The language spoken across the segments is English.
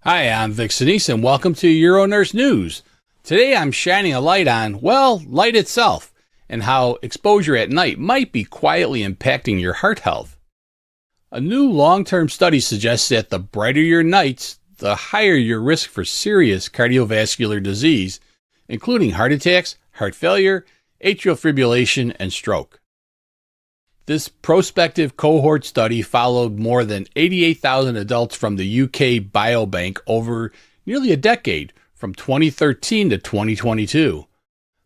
Hi, I'm Vic Senese, and welcome to UroNurse News. Today I'm shining a light on, light itself, and how exposure at night might be quietly impacting your heart health. A new long-term study suggests that the brighter your nights, the higher your risk for serious cardiovascular disease, including heart attacks, heart failure, atrial fibrillation, and stroke. This prospective cohort study followed more than 88,000 adults from the UK Biobank over nearly a decade, from 2013 to 2022.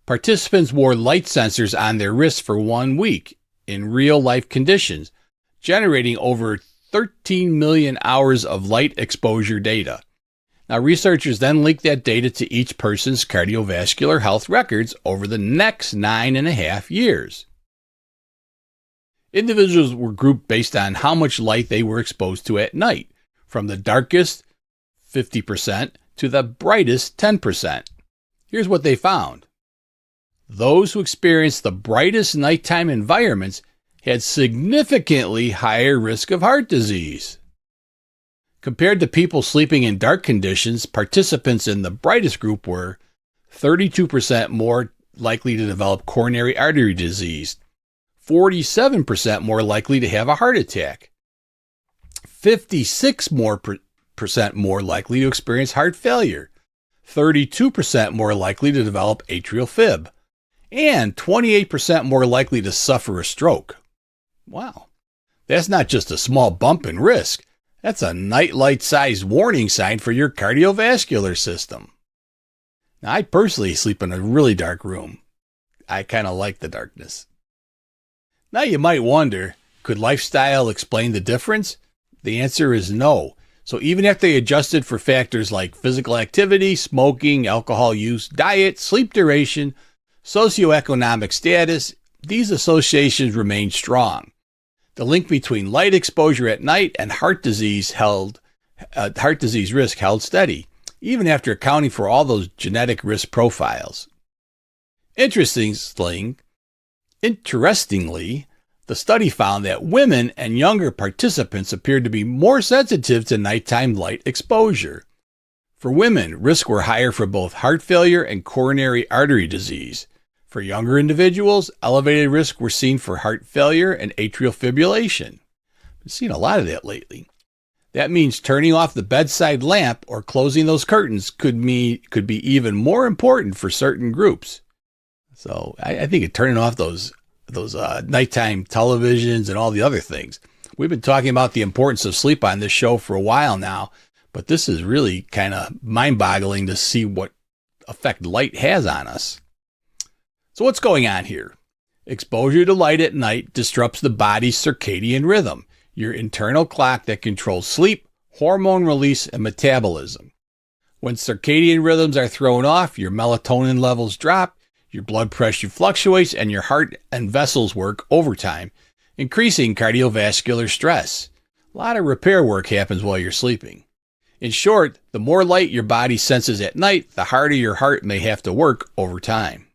Participants wore light sensors on their wrists for 1 week in real-life conditions, generating over 13 million hours of light exposure data. Now, researchers then linked that data to each person's cardiovascular health records over the next 9.5 years. Individuals were grouped based on how much light they were exposed to at night, from the darkest 50% to the brightest 10%. Here's what they found. Those who experienced the brightest nighttime environments had significantly higher risk of heart disease. Compared to people sleeping in dark conditions, participants in the brightest group were 32% more likely to develop coronary artery disease, 47% more likely to have a heart attack, 56% more likely to experience heart failure, 32% more likely to develop atrial fib, and 28% more likely to suffer a stroke. Wow, that's not just a small bump in risk. That's a nightlight-sized warning sign for your cardiovascular system. Now, I personally sleep in a really dark room. I kind of like the darkness. Now you might wonder, could lifestyle explain the difference? The answer is no. So even if they adjusted for factors like physical activity, smoking, alcohol use, diet, sleep duration, socioeconomic status, these associations remain strong. The link between light exposure at night and heart disease risk held steady, even after accounting for all those genetic risk profiles. Interestingly, the study found that women and younger participants appeared to be more sensitive to nighttime light exposure. For women, risks were higher for both heart failure and coronary artery disease. For younger individuals, elevated risks were seen for heart failure and atrial fibrillation. I've seen a lot of that lately. That means turning off the bedside lamp or closing those curtains could be even more important for certain groups. So I think turning off those nighttime televisions and all the other things. We've been talking about the importance of sleep on this show for a while now, but this is really kind of mind-boggling to see what effect light has on us. So what's going on here? Exposure to light at night disrupts the body's circadian rhythm, your internal clock that controls sleep, hormone release, and metabolism. When circadian rhythms are thrown off, your melatonin levels drop, your blood pressure fluctuates, and your heart and vessels work overtime, increasing cardiovascular stress. A lot of repair work happens while you're sleeping. In short, the more light your body senses at night, the harder your heart may have to work over time.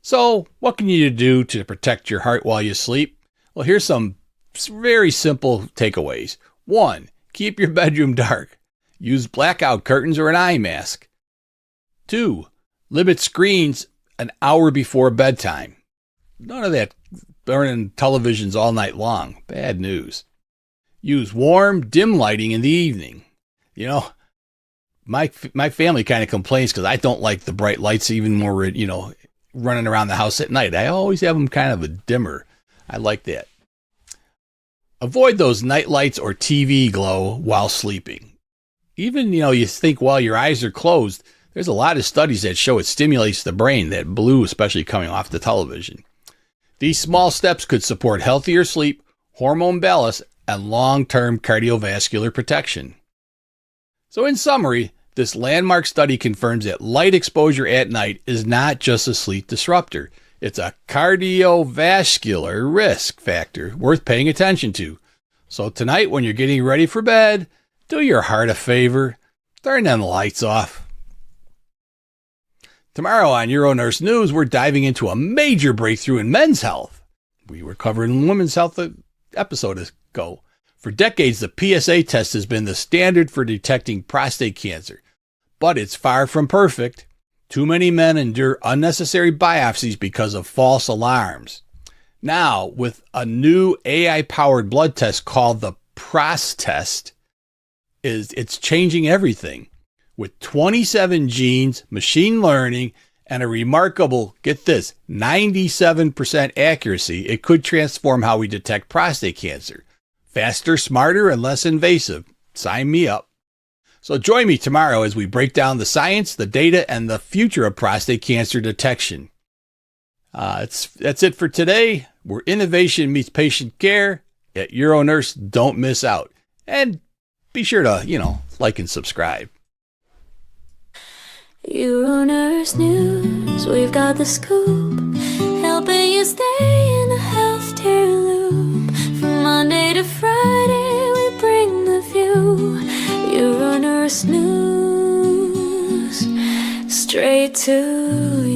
So, what can you do to protect your heart while you sleep? Well, here's some very simple takeaways. 1. Keep your bedroom dark. Use blackout curtains or an eye mask. 2. Limit screens an hour before bedtime. None of that burning televisions all night long. Bad news. Use warm, dim lighting in the evening. You know, my family kind of complains because I don't like the bright lights even when we're, running around the house at night. I always have them kind of a dimmer. I like that. Avoid those night lights or TV glow while sleeping. Even, you think while your eyes are closed, there's a lot of studies that show it stimulates the brain, that blue especially coming off the television. These small steps could support healthier sleep, hormone balance, and long-term cardiovascular protection. So in summary, this landmark study confirms that light exposure at night is not just a sleep disruptor. It's a cardiovascular risk factor worth paying attention to. So tonight when you're getting ready for bed, do your heart a favor. Turn them lights off. Tomorrow on UroNurse News, we're diving into a major breakthrough in men's health. We were covering women's health an episode ago. For decades, the PSA test has been the standard for detecting prostate cancer, but it's far from perfect. Too many men endure unnecessary biopsies because of false alarms. Now, with a new AI-powered blood test called the PROS test, it's changing everything. With 27 genes, machine learning, and a remarkable, get this, 97% accuracy, it could transform how we detect prostate cancer. Faster, smarter, and less invasive. Sign me up. So join me tomorrow as we break down the science, the data, and the future of prostate cancer detection. That's it for today. Where innovation meets patient care at UroNurse. Don't miss out. And be sure to, like and subscribe. UroNurse News, we've got the scoop, helping you stay in a healthcare loop. From Monday to Friday, we bring the view. UroNurse News, straight to you.